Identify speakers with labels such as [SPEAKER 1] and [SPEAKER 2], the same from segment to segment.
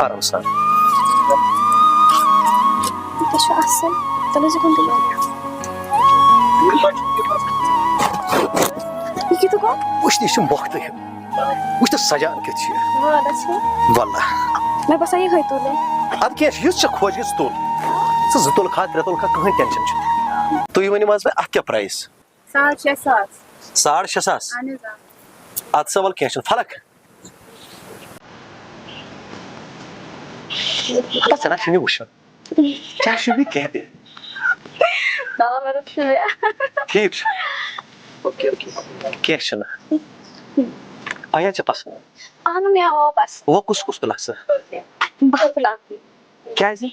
[SPEAKER 1] آرام سان
[SPEAKER 2] یہ چھُ اصل تیٚلہِ ٲسۍ کُنتٕے یہِ کیٛاہ گوٚو
[SPEAKER 1] وٕچھ یہِ چھُ مۄختٕے وٕچھ تہٕ سجان کیُتھ چھُ یہِ
[SPEAKER 2] واریاہ چھِ
[SPEAKER 1] واللہ
[SPEAKER 2] مےٚ باسان یِہوٚے تُلٕنۍ
[SPEAKER 1] اَدٕ کیٚنٛہہ چھُ یُس ژےٚ خۄش گژھِ تُل ژٕ 2 تُلہٕ کھا 3 تُلہٕ کھا کٕہٕنۍ ٹٮ۪نشن چھُنہٕ تُہۍ ؤنِو حظ مےٚ اَتھ کیٛاہ پرٛایس
[SPEAKER 3] 6,500
[SPEAKER 1] 6,500
[SPEAKER 3] اہن حظ
[SPEAKER 1] اَدٕ سا وَلہٕ کیٚنٛہہ چھُنہٕ فرق ژٕ نہ چھُنہٕ وٕچھُن ژےٚ چھُنہٕ یہِ کیٚنٛہہ تہِ ٹھیٖک چھُ اوکے کیٚنٛہہ چھُنہٕ آیا ژےٚ پسنٛد
[SPEAKER 2] اہن مےٚ آو پسنٛد
[SPEAKER 1] وۄنۍ کُس تُلکھ ژٕ
[SPEAKER 2] بہٕ تُلکھ
[SPEAKER 1] کیٛازِ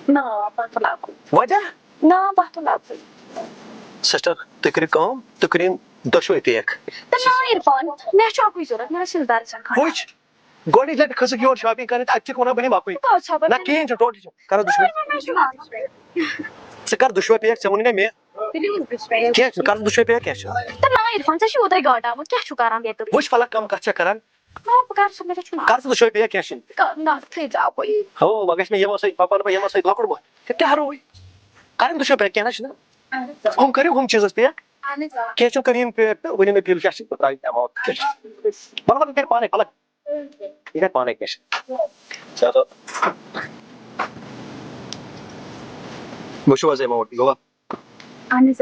[SPEAKER 2] نا بہٕ تُلکھ
[SPEAKER 1] وجہ
[SPEAKER 2] نا بہٕ تُلکھ
[SPEAKER 1] سسٹر تُہۍ کٔرِو کٲم تُہۍ کٔرِو یِم دۄشوے پیک
[SPEAKER 2] تہٕ نا عرفان مےٚ چھُ اکُے ضوٚرتھ مےٚ چھُ درجن
[SPEAKER 1] وٕچھ گۄڈٕنِچ لٹہِ کھٔژٕکھ یور شاپِنٛگ کَرنہِ تہٕ اَتہِ چھِکھ وَنان بہٕ نِمہٕ اَکُے نہ کِہیٖنۍ چھُنہٕ ٹوٹلی چھُنہٕ کَرو دۄشوے ژٕ کر دۄشوے پیک ژےٚ ووٚنُے نا مےٚ کیٚنٛہہ چھُنہٕ کر دۄشوے پیک کیٚنٛہہ چھُنہٕ
[SPEAKER 2] تہٕ نا عرفان ژےٚ چھُ اوترے گاٹامُت کیٛاہ چھُ کران بیترِ
[SPEAKER 1] وٕچھ فلک کم کتھ چھےٚ کران
[SPEAKER 2] نا بہٕ کر سُہ مےٚ چھُنہٕ
[SPEAKER 1] کر ژٕ دۄشوے پیک کیٚنٛہہ چھُنہٕ
[SPEAKER 2] نا تھٲیزِ اکُے
[SPEAKER 1] ہو وۄنۍ گژھِ مےٚ یِمو سۭتۍ پپان بہٕ یِمو سۭتۍ لۄکُٹ بوے کیٛاہ روٗے کرٕنۍ دۄشوے پیک کیٚنٛہہ نہ چھُنہٕ ہُم کٔرِو ہُم چیٖزس پیک کیٚنٛہہ چھُنہٕ کٔرِو یِم پیک تہٕ ؤنِو مےٚ بِل کیٛاہ چھِ بہٕ ترٛاوٕ ایماوُنٛٹ وَلہٕ یہِ کرِ پانے فلک یہِ کرِ پانے کیٚنٛہہ چھُنہٕ چلو وٕچھِو حظ ایماوُنٛٹ گوٚوا
[SPEAKER 3] اہن حظ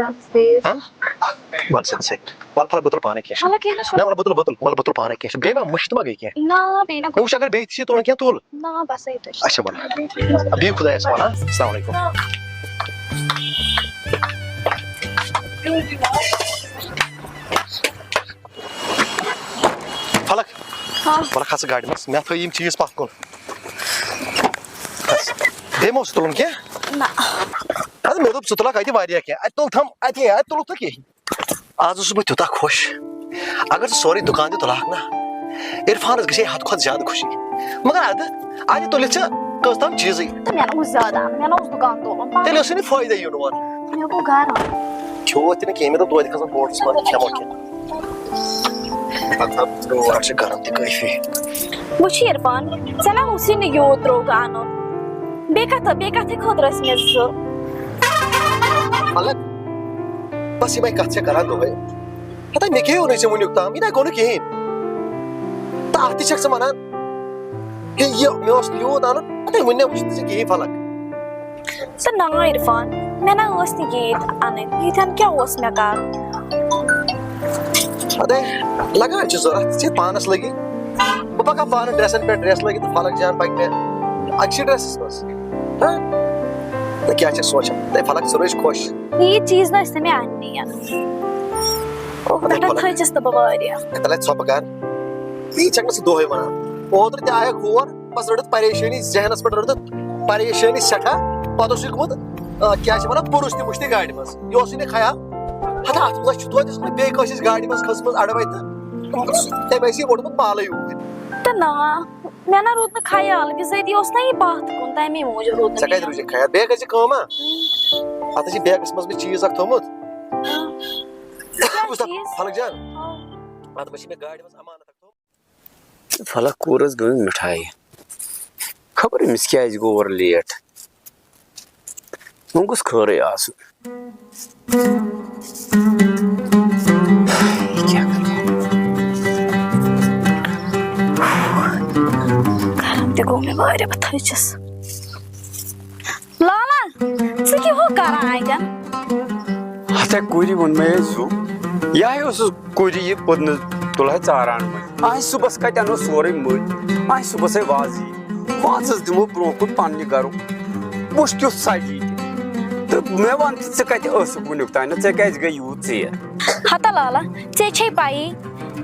[SPEAKER 1] وَلہٕ سا سٮ۪کھ وَلہٕ فلک بہٕ تُلہٕ پانے کیٚنٛہہ
[SPEAKER 2] وَلہٕ
[SPEAKER 1] چھُنہٕ
[SPEAKER 2] کیٚنٛہہ نہ
[SPEAKER 1] نہ وَلہٕ بہٕ تُلہٕ وَلہٕ بہٕ تُلہٕ پانے کیٚنٛہہ چھُنہٕ بیٚیہِ ما مُشت ما گٔے کیٚنٛہہ
[SPEAKER 2] نا بیٚیہِ نہ
[SPEAKER 1] وٕچھ اگر بیٚیہِ تہِ چھِ تُلُن کیٚنٛہہ تُل
[SPEAKER 2] نا بس ییٚتہِ
[SPEAKER 1] اچھا وَلہٕ بِہِو خۄدایَس حوال السلام علیکُم فلک وَلہٕ کھژٕ گاڑِ منٛز مےٚ تھٲے یِم چیٖز پتھ کُن بیٚیہِ ما اوس تُلُن کیٚنٛہہ
[SPEAKER 2] نہ
[SPEAKER 1] اَدٕ مےٚ دوٚپ ژٕ تُلکھ اَتہِ واریاہ کیٚنٛہہ اَتہِ تُل تھم اَتہِ تُلُکھ نہٕ کِہیٖنۍ آز اوسُس بہٕ تیوٗتاہ خۄش اگر ژٕ سورُے دُکان تہِ تُلہکھ نا عرفانس گژھِ ہے حد کھۄتہٕ زیادٕ خوشی مگر اَتہِ تُلِتھ ژٕ کٔژ تام چیٖزٕے
[SPEAKER 2] تہٕ مےٚ نہ اوس زیادٕ اَنُن مےٚ نہ اوس دُکان تُلُن
[SPEAKER 1] تیٚلہِ اوسُے نہٕ فٲیدٕ یُن اور
[SPEAKER 2] مےٚ گوٚو گرٕ
[SPEAKER 1] کھیوٚوُ تہِ نہٕ کِہیٖنۍ مےٚ دوٚپ توتہِ کھسن ہوٹلس منٛز کھٮ۪مو کیٚنٛہہ اور چھِ گرم تہِ کٲفی
[SPEAKER 2] وٕچھ عرفان ژےٚ نہ اوسُے نہٕ یوٗت درٛوگ اَنُن بیٚیہِ کَتھٕے خٲطرٕ ٲسۍ مےٚ زٕ
[SPEAKER 1] مطلب بس یِمے کتھ چھےٚ کران دۄہے ہتا مےٚ کیٛاہ ووٚنُے ژےٚ وُنیُک تام یہِ نَے گوٚو نہٕ کِہیٖنۍ تہٕ اَتھ تہِ چھکھ ژٕ وَنان ہے یہِ مےٚ اوس نہٕ یوٗت اَنُن ہتا وُنہِ وٕچھ نہٕ ژےٚ کِہیٖنۍ فلک
[SPEAKER 2] تہٕ نا عرفان مےٚ نہ ٲسۍ نہٕ ییٖتۍ اَنٕنۍ ییٖتٮ۪ن کیٛاہ اوس مےٚ کَرُن
[SPEAKER 1] اَدے لگان چھِ ضوٚرتھ ژےٚ پانس لٔگی بہٕ پکہٕ ہا پانہٕ ڈرٛیسن پٮ۪ٹھ ڈرٛیس لٲگِتھ تہٕ فلک جان پکہِ مےٚ اَکسٕے ڈرٛیسس منٛز تہٕ کیٛاہ چھکھ سونٛچان ہے فلک ژٕ روزِ خۄش
[SPEAKER 2] ییٖتۍ چیٖز نہٕ ٲسۍ نہٕ مےٚ اَننی پٮ۪ٹھٕ تھٲیزِس تہٕ بہٕ واریاہ
[SPEAKER 1] تیٚلہِ ژھۄپہٕ کر یی چھکھ نہٕ ژٕ دۄہے وَنان اوترٕ تہِ آیکھ ہور بس رٔٹٕتھ پریشٲنی ذہنس پٮ۪ٹھ رٔٹٕتھ پریشٲنی سٮ۪ٹھاہ پتہٕ اوسُے گوٚمُت کیٛاہ چھِ وَنان پُرُش تہِ وٕچھنہِ گاڑِ منٛز یہِ اوسُے نہٕ خیال ہتا اَتھ منٛز چھُ توتہِ ٲسمٕژ بیٚیہِ کٲنٛسہِ ہِنٛز گاڑِ منٛز کھٔژمٕژ اَڑٕوَے تہٕ تٔمۍ ٲسی اوٚڑمُت پالے اوٗرۍ
[SPEAKER 2] تہٕ نا مےٚ نہ روٗد نہٕ خیال بِذٲتی اوس نہ یہِ پتھ کُن تَمے موٗجوٗب روٗد
[SPEAKER 1] ژےٚ کَتہِ روٗزِکھ خیال بیٚیہِ گژھِ کٲم اَتھ ٲسۍ بیگس منٛز مےٚ چیٖز اکھ تھوٚمُت فلک جان اَتھ منٛز چھِ مےٚ گاڑِ منٛز امانت اکھ تھوٚمُت
[SPEAKER 4] فلک کوٗر حظ گٔمٕژ مِٹھایہِ خبر أمِس کیٛازِ گوٚو اورٕ لیٹ وۄنۍ گوٚژھ خٲرٕے آسُن
[SPEAKER 2] گرم تہِ گوٚو مےٚ واریاہ بہٕ تھٔچِس لالا ژٕ کیٛاہ ہُہ کران اَتٮ۪ن
[SPEAKER 4] ہتا کورِ ووٚن مےٚ زُ یِہے اوسُس کورِ یہِ پٔدنہٕ تُلہے ژاران وۄنۍ آسہِ صُبحس کَتہِ اَنو سورُے مٔلۍ آسہِ صُبحسے وازٕ وازَس دِمو برونٛہہ کُن پننہِ گرُک وٕچھ کیُتھ سجی تہِ تہٕ مےٚ وَن تہِ ژٕ کَتہِ ٲسٕکھ وٕنیُک تانٮ۪تھ ژےٚ کیٛازِ گٔے یوٗت ژیر
[SPEAKER 2] ہتا لالا ژےٚ چھے پَیی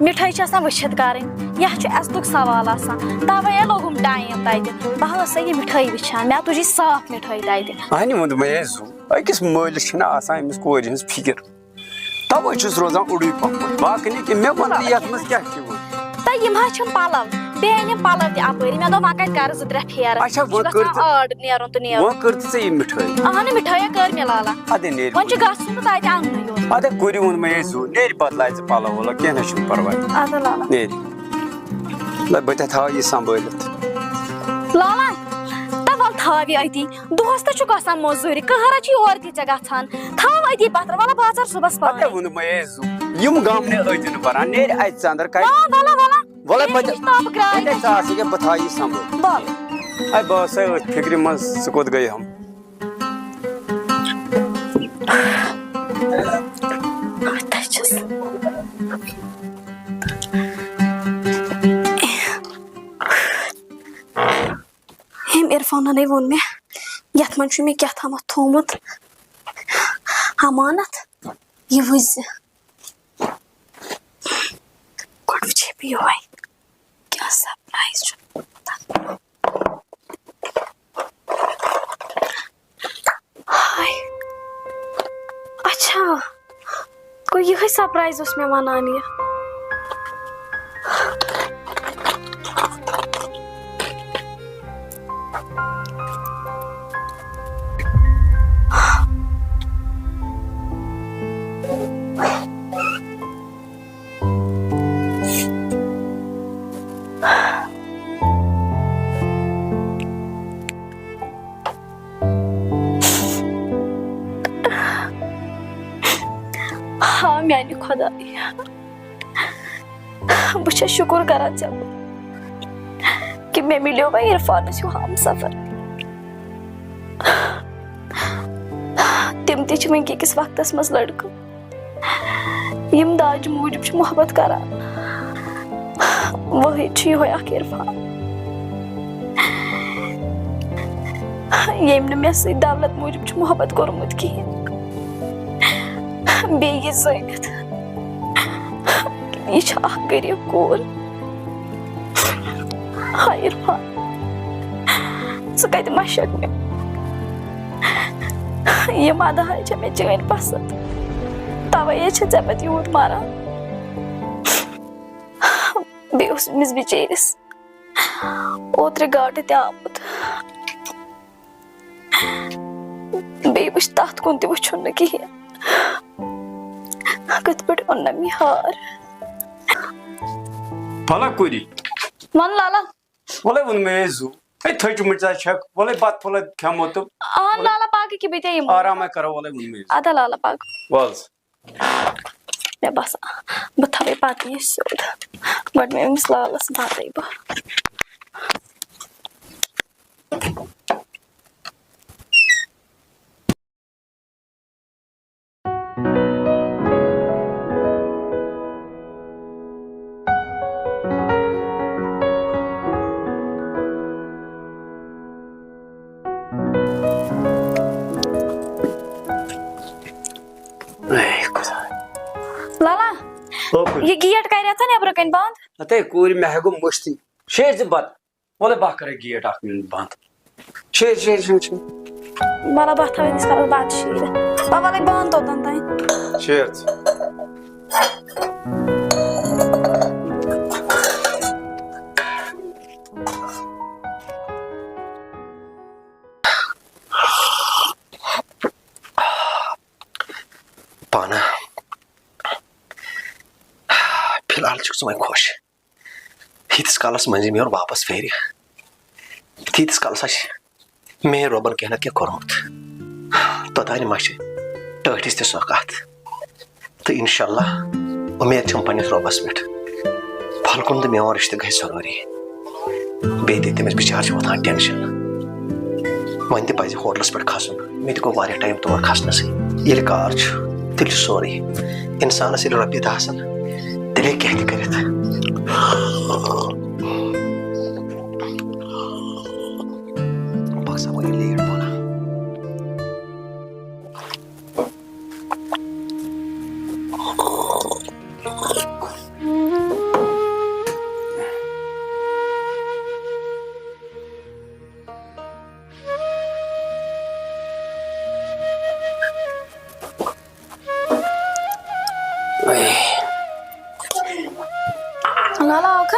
[SPEAKER 2] مِٹھٲے چھِ آسان وٕچھِتھ کَرٕنۍ یَتھ چھُ عزتُک سوال آسان تَوَے لوگُم ٹایم تَتہِ بہٕ ٲسَے یہِ مِٹھٲے وٕچھان مےٚ تُجی صاف مِٹھٲے تَتہِ
[SPEAKER 4] اَہنہِ ووٚن دوٚپمَے زُ أکِس مٲلِس چھِنہ آسان أمِس کورِ ہِنٛز فِکِر تَوَے چھُس روزان اوٚڑُے پَکُن باقٕے نہٕ کینٛہہ مےٚ ووٚن تہٕ یَتھ منٛز کیٛاہ چھُ وۄنۍ
[SPEAKER 2] تہٕ یِم حظ چھِم پَلو بیٚیہِ أنِم پَلو تہِ اَپٲری مےٚ دوٚپ وۄنۍ کَتہِ کَرٕ 2-3 پھیرٕ
[SPEAKER 4] اچھا وۄنۍ کٔر
[SPEAKER 2] آڈ نیرُن تہٕ نیرُن
[SPEAKER 4] وۄنۍ کٔر تہٕ ژےٚ یہِ مِٹھٲے
[SPEAKER 2] اَہنُو مِٹھٲے کٔر مےٚ لالا
[SPEAKER 4] اَدے نیرِ
[SPEAKER 2] وۄنۍ چھُ گژھُن تہٕ تَتہِ اَننُے یوت
[SPEAKER 4] اَدے کورِ ووٚن مےٚ زُ نیرِ پَتہٕ لاے ژٕ پَلو وَلو کیٚنٛہہ نہ چھُنہٕ پَرواے
[SPEAKER 2] اَدٕ لالا
[SPEAKER 4] نیرِ بہٕ تہِ تھاوٕ یہِ سَمبٲلِتھ
[SPEAKER 2] لالا تول تھاوی اتی دۄہس تہ چھُکھ آسان موٚزوٗرِ کٕہرا چھِ یور تہِ ژےٚ گژھان تھاو اتی پتھر ولا بہٕ ژَر صُبحس
[SPEAKER 4] پتہ
[SPEAKER 2] پانے
[SPEAKER 4] ووٚن مےٚ زُ یِم گامنہِ أدۍ بران نیرِ اَتہِ ژٕ اندر کڑِ
[SPEAKER 2] ولا ولا
[SPEAKER 4] وَلے
[SPEAKER 2] تاپہٕ گراے
[SPEAKER 4] ژٕ آس ییٚکیٛاہ بہٕ تھاوٕ یہِ سنٛبھٲلِتھ
[SPEAKER 2] بل
[SPEAKER 4] اے بہٕ ٲسے أتھۍ فِکرِ منٛز ژٕ کوٚت گٔے ہم
[SPEAKER 2] تہ چھس أمۍ عرفانَنٕے ووٚن مےٚ یتھ منٛز چھُ مےٚ کیٛاہ تھامَتھ تھوٚومُت امانت یہِ وٕچھ زِ گۄڈٕ وٕچھے بہٕ یہوے کیٛاہ سرپرایز چھُ ہاے اچھا گوٚو یِہوے سرپرایز اوس مےٚ وَنان یہِ ہاں میانہِ خۄداے بہٕ چھَس شُکُر کران ژےٚ کہِ مےٚ مِلیو وۄنۍ عرفانَس ہیوٗ ہم سفر تِم تہِ چھِ وٕنۍ کِس وقتس منٛز لڑکہٕ یِم داجہِ موٗجوٗب چھِ محبت کران وٲحد چھُ یِہوے اکھ عرفان ییٚمۍ نہٕ مےٚ سۭتۍ دولت موٗجوٗب چھُ محبت کوٚرمُت کِہیٖنۍ بیٚیہِ یہِ زٲنِتھ یہِ چھِ اکھ غریٖب کوٗر ہاے عرفان ژٕ کتہِ مشکھ مےٚ یِم اَداے چھےٚ مےٚ چٲنۍ پسنٛد تَوَے چھےٚ ژےٚ پتہٕ یوٗت ماران بیٚیہِ اوس أمِس بِچٲرِس اوترٕ گاٹہٕ تہِ آمُت بیٚیہِ وٕچھ تتھ کُن تہِ وٕچھُن نہٕ کِہیٖنۍ کِتھ پٲٹھۍ اوٚننم یہِ ہار
[SPEAKER 4] پھلا کوٗری
[SPEAKER 2] وَن لالا
[SPEAKER 4] وَلے ووٚن مےٚ زُ ہے تھٔچمٕژ ژےٚ چھکھ وَلے بتہٕ پھوٚلہ کھٮ۪مو تہٕ
[SPEAKER 2] اہن لالا پاکہٕ کہِ بہٕ تے یِمو
[SPEAKER 4] آرامے کرو وَلے ووٚن مےٚ
[SPEAKER 2] ادا لالا پاک
[SPEAKER 4] وَل
[SPEAKER 2] مےٚ باسان بہٕ تھاوَے پتہٕ یہِ سیوٚد گۄڈٕ مےٚ أمِس لالس بَتَے بہٕ لالا یہِ گیٹ کَریتھا نیبرٕ کَنۍ بنٛد
[SPEAKER 4] اتے کوٗرِ مےٚ ہٮ۪کو مٔشتٕے شیٖر ژٕ بتہٕ وَلے بہٕ کرے گیٹ اکھ مِنٹ بنٛد شیٖر شیٖر شیٖر شیٖر
[SPEAKER 2] وَلہ بہٕ تھاوَے ییٖتِس کالس بتہٕ شیٖرِتھ بہٕ وَلے بنٛد توٚتن تانۍ
[SPEAKER 4] شیٖر ژٕ
[SPEAKER 1] پانا فِلحال چھُکھ ژٕ وۄنۍ خۄش ییٖتِس کالس منٛزٕ مےٚ یورٕ واپس پھیرِ تیٖتِس کالس آسہِ مےٚ رۄبن کینٛہہ نتہٕ کینٛہہ کوٚرمُت توٚتانۍ ما چھِ ٹٲٹھِس تہِ سۄ کتھ تہٕ انشاء اللہ اُمید چھم پننِس رۄبس پٮ۪ٹھ پھلکُن تہٕ میون رِشتہٕ گژھِ ضروٗری بیٚیہِ تہِ تٔمِس بِچارٕ چھِ وۄتھان ٹٮ۪نشن وۄنۍ تہِ پزِ ہوٹلس پٮ۪ٹھ کھسُن مےٚ تہِ گوٚو واریاہ ٹایم تور کھسنسٕے ییٚلہِ کار چھُ تیٚلہِ چھُ سورُے انسانس ییٚلہِ رۄپیہِ دہ آسن تیٚلہِ ہیٚکہِ کینٛہہ تہِ کٔرِتھ بہٕ ہسا گوٚو یہِ لیٹ پانا
[SPEAKER 2] لالا اوکھا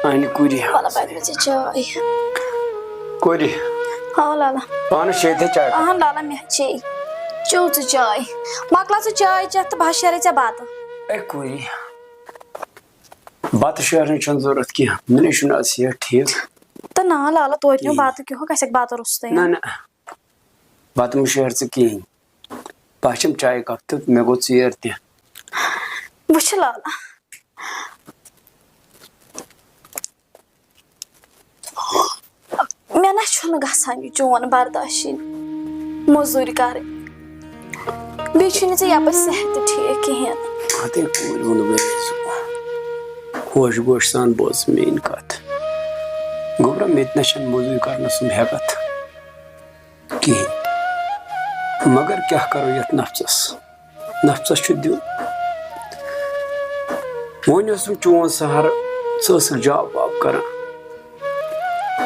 [SPEAKER 4] انہِ کوٗری
[SPEAKER 2] وَلہ پَتہٕ مےٚ ژےٚ چاے
[SPEAKER 4] کوٗری
[SPEAKER 2] ہاو لالا
[SPEAKER 4] پانس چیٚیہِ ژےٚ چاے
[SPEAKER 2] اہن لالا مےٚ چے چیٚو ژٕ چاے مۄکلا ژٕ چاے چٮ۪تھ تہٕ بہٕ شیرے ژےٚ بتہٕ
[SPEAKER 4] اے کوٗری بتہٕ شیرنٕچ چھنہٕ ضروٗرت کینٛہہ مےٚ نَے چھُنہٕ آز صحت ٹھیٖک
[SPEAKER 2] تہٕ نا لالا توتہِ نہٕ بَتہٕ کیٚنٛہہ گژھٮ۪کھ بَتہٕ روٚستُے
[SPEAKER 4] نہ بتہٕ مُشیر ژٕ کِہیٖنۍ بہٕ چھَم چایہِ کپ تہٕ مےٚ گوٚو ژیر تہِ
[SPEAKER 2] وٕچھ لالا مےٚ نہ چھُنہٕ گژھان یہِ چون برداشی موٚزوٗرۍ کَرٕنۍ بیٚیہِ چھُے نہٕ ژےٚ یپٲرۍ صحت تہِ ٹھیٖک کِہیٖنۍ
[SPEAKER 4] اَدے کوٗر ووٚن خۄش گوش سان بوز میٛٲنۍ کَتھ گوٚبرا مےٚ تہِ نہ چھَنہٕ موٚزوٗرۍ کَرنَس سُنٛد ہٮ۪کَتھ کِہیٖنۍ مگر کیٛاہ کَرو یَتھ نفژَس چھُ دیُن وۄنۍ اوسُم چون سہارٕ ژٕ ٲسٕکھ جاب واب کَران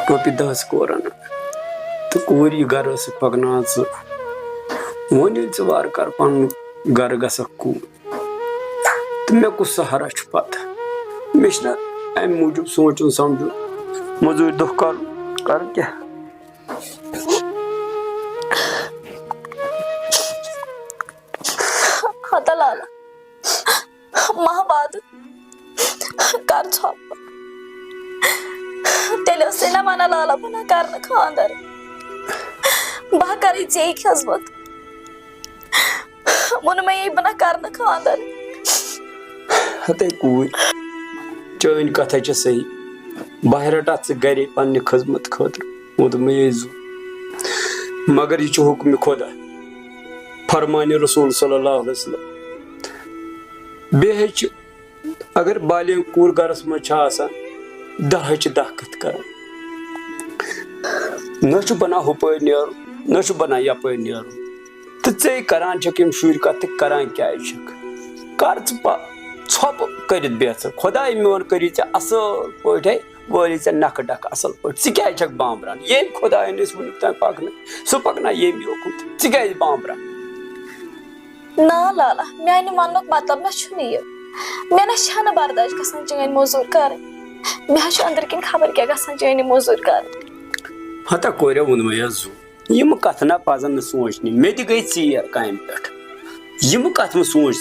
[SPEAKER 4] رۄپیہِ دَہ ٲسٕکھ اورٕ اَنان تہٕ کوٗر یہِ گَرٕ ٲسٕکھ پَکناوان ژٕ وۄنۍ ییٚلہِ ژٕ وارٕ کارٕ پَنُن گَرٕ گژھکھ کوٗر تہٕ مےٚ کُس سہارا چھُ پَتہٕ مےٚ چھُنہ اَمہِ موٗجوٗب سونٛچُن سَمجُن موٚزوٗرۍ دۄہ کَرُن کیٛاہ
[SPEAKER 2] ہتا لالا مہاباد کر ژھۄپہٕ تیٚلہِ ٲسٕے نہ وَنان لالا بہٕ نہ کَرٕ نہٕ خانٛدر بہٕ ہا کَرٕے ژےٚ خٔذمت ووٚنُن مےٚ بہٕ نہ کَرٕ نہٕ خانٛدر
[SPEAKER 4] ہتے کوٗر چٲنۍ کَتھے چھےٚ صحیح بہٕ رَٹہٕ ژٕ گرے پننہِ خٔذمت خٲطرٕ ووٚن مےٚ زُ مگر یہِ چھُ حُکمہِ خۄدا فرمانہِ رسوٗل صلی اللہ علیہ وسلم بیٚیہِ ہیٚچہِ اگر بالینگ کوٗر گرس منٛز چھِ آسان دَہے چھِ دَہ کَتھٕ کران نہ چھُ بَنان ہُپٲرۍ نیرُن نہ چھُ بَنان یپٲرۍ نیرُن تہٕ ژے کران چھکھ یِم شُرۍ کَتھ تہٕ کران کیازِ چھکھ کر ژٕ ژھۄپہٕ کٔرِتھ بیٚہہ خۄداے میون کٔری ژےٚ اَصٕل پٲٹھۍ ہے وٲلی ژےٚ نکھٕ ڈکھٕ اَصٕل پٲٹھۍ ژٕ کیازِ چھکھ بامبران ییٚمۍ خۄداین ٲسۍ وُنیُک تام پَکنٲے سُہ پَکناے ییٚمۍ یوکُن ژٕ کیازِ بامبران
[SPEAKER 2] نا لالا میانہِ وَننُک مطلب نہ چھُنہٕ یہِ مےٚ نہ چھنہٕ برداش گژھان چٲنۍ موٚزوٗرۍ کَرٕنۍ مےٚ حظ چھُ أنٛدرۍ کِنۍ خبر کیٛاہ گژھان چٲنۍ یہِ موٚزوٗرۍ کَرٕنۍ
[SPEAKER 4] ہتا کوریو ووٚنمَے حظ زُ یِم کَتھٕ نہ پَزن نہٕ سونٛچنہِ مےٚ تہِ گٔے ژیر کامہِ پٮ۪ٹھ یِم کَتھٕ مہٕ سونٛچ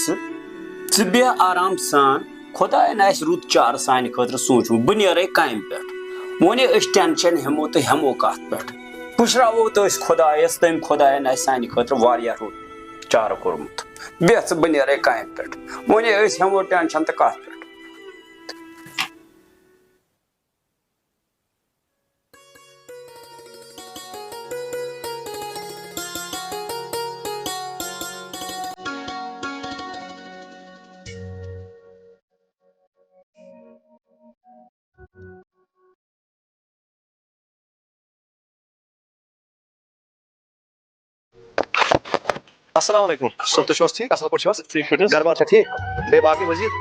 [SPEAKER 4] ژٕ بیٚہہ آرام سان خۄداین آسہِ رُت چارٕ سانہِ خٲطرٕ سوٗنٛچمُت بہٕ نیرے کامہِ پٮ۪ٹھ وۄنۍ أسۍ ٹٮ۪نشن ہٮ۪مو تہٕ ہٮ۪مو کَتھ پٮ۪ٹھ پُشراوو تہٕ أسۍ خۄدایس تٔمۍ خۄداین آسہِ سانہِ خٲطرٕ واریاہ رُت چارٕ کوٚرمُت بیٚہہ ژٕ بہٕ نیرے کامہِ پٮ۪ٹھ وۄنۍ أسۍ ہٮ۪مو ٹٮ۪نشن تہٕ کَتھ پٮ۪ٹھ
[SPEAKER 1] السلام علیکم صٲب تُہۍ چھِو حظ ٹھیٖک اَصٕل پٲٹھۍ چھِو حظ گرٕ بار چھا ٹھیٖک بیٚیہِ باقٕے مٔزیٖد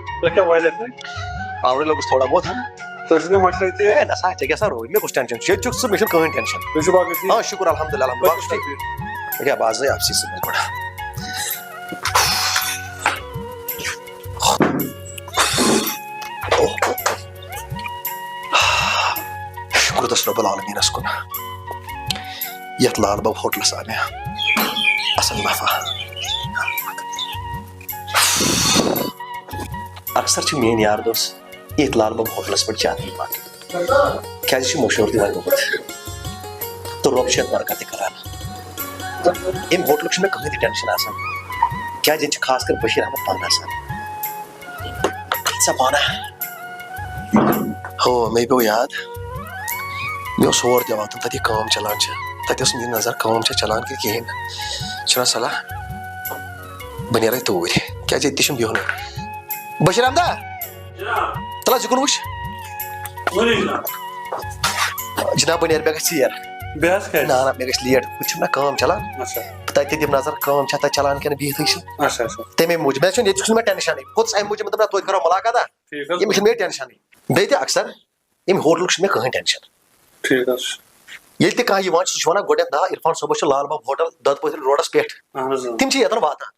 [SPEAKER 1] آورٕے لوٚگُس تھوڑا بہت ہے نہ سا ژےٚ کیٛاہ سا روٗد مےٚ کُس ٹٮ۪نشن چھُ ییٚتہِ چھُکھ ژٕ مےٚ چھُنہٕ کٕہٕنۍ ٹٮ۪نشن آ شُکُر الحمدُاللہ الحمدُاللہ ٹھیٖک ییٚکیٛاہ بہٕ آسہٕ آفسٕے صُبحس گۄڈٕ شُکُر تس رۄبُل عالمیٖنس کُن یتھ لال باب ہوٹلس آو مےٚ اصل نفع اکثر چھِ میٲنۍ یار دوس ییٚتھۍ لال باب ہوٹلس پٮ۪ٹھ چاے یِوان کیازِ چھُ مشہوٗر تہِ وۄنۍ گوٚمُت تہٕ رۄب چھُ یتھ برکت تہِ کران امہِ ہوٹلُک چھُنہٕ مےٚ کٕہٕنۍ تہِ ٹٮ۪نشن آسان کیازِ ییٚتہِ چھُ خاص کر بشیٖر احمد پنہٕ آسان ژٕ پانہ ہو مےٚ پیوٚو یاد مےٚ اوس ہور تہِ واتُن تتہِ کٲم چلان چھِ تتہِ ٲس میٲنۍ نظر کٲم چھےٚ چلان کِنہٕ کِہیٖنۍ نہٕ چھُنا صلاح بہٕ نیرے توٗرۍ کیازِ ییٚتہِ تہِ چھُنہٕ بِہُنٕے بشیٖر احمدا تل حظ یِکُن وٕچھ جناب بہٕ نیرٕ مےٚ گژھِ ژیر نہ نہ مےٚ گژھِ لیٹ ہُتہِ چھُم نہ کٲم چلان تتہِ تہِ دِمہٕ نظر کٲم چھےٚ تتہِ چلان کِنہٕ بِہتھٕے چھِ تمے موٗجوٗب مےٚ چھُنہٕ ییٚتہِ چھُنہٕ مےٚ ٹٮ۪نشنٕے پوٚتُس امہِ موٗجوٗب دوٚپ مےٚ توتہِ کرو مُلاقاتا ییٚمِس چھُنہٕ مےٚ ٹٮ۪نشنٕے بیٚیہِ تہِ اکثر امہِ ہوٹلُک چھُنہٕ مےٚ کٕہٕنۍ ٹٮ۪نشن ییٚلہِ تہِ کانٛہہ یِوان چھُ سُہ چھُ وَنان گۄڈٕنیتھ نا عرفان صٲبس چھُ لال باب ہوٹل دۄدٕ پٔتھرِ روڈس پٮ۪ٹھ تِم چھِ ییٚتٮ۪ن واتان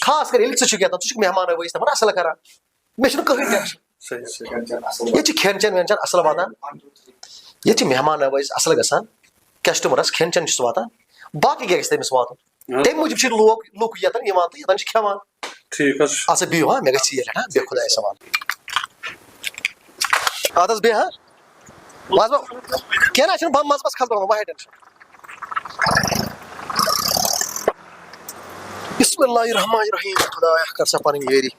[SPEAKER 1] خاص کر ییٚلہِ ژٕ چھُکھ ییٚتٮ۪ن ژٕ چھُکھ مہمان نوٲزی تِمن اصل کران مےٚ چھُنہٕ کٕہٕنۍ ٹٮ۪نشن ییٚتہِ چھِ کھٮ۪ن چٮ۪ن وٮ۪ن چٮ۪ن اصل واتان ییٚتہِ چھِ مہمان نوٲزی اصل گژھان کسٹمرس کھٮ۪ن چٮ۪ن چھُس واتان باقٕے کیٛاہ گژھِ تٔمِس واتُن تمہِ موٗجوٗب چھِ لُکھ ییٚتٮ۪ن یِوان تہٕ ییٚتٮ۪ن چھِ کھٮ۪وان اَدٕ بِہِو ہا مےٚ گژھِ ژیر بیٚہہ خۄدایس حوالہٕ اَدٕ حظ بیٚہہ ہا مز کینٛہہ نہ چھُنہٕ بہٕ مزبس کھس بہٕ واے ٹینشن بسم اللہ الرحمن الرحیم خدایا کر سا پنٕنۍ یٲری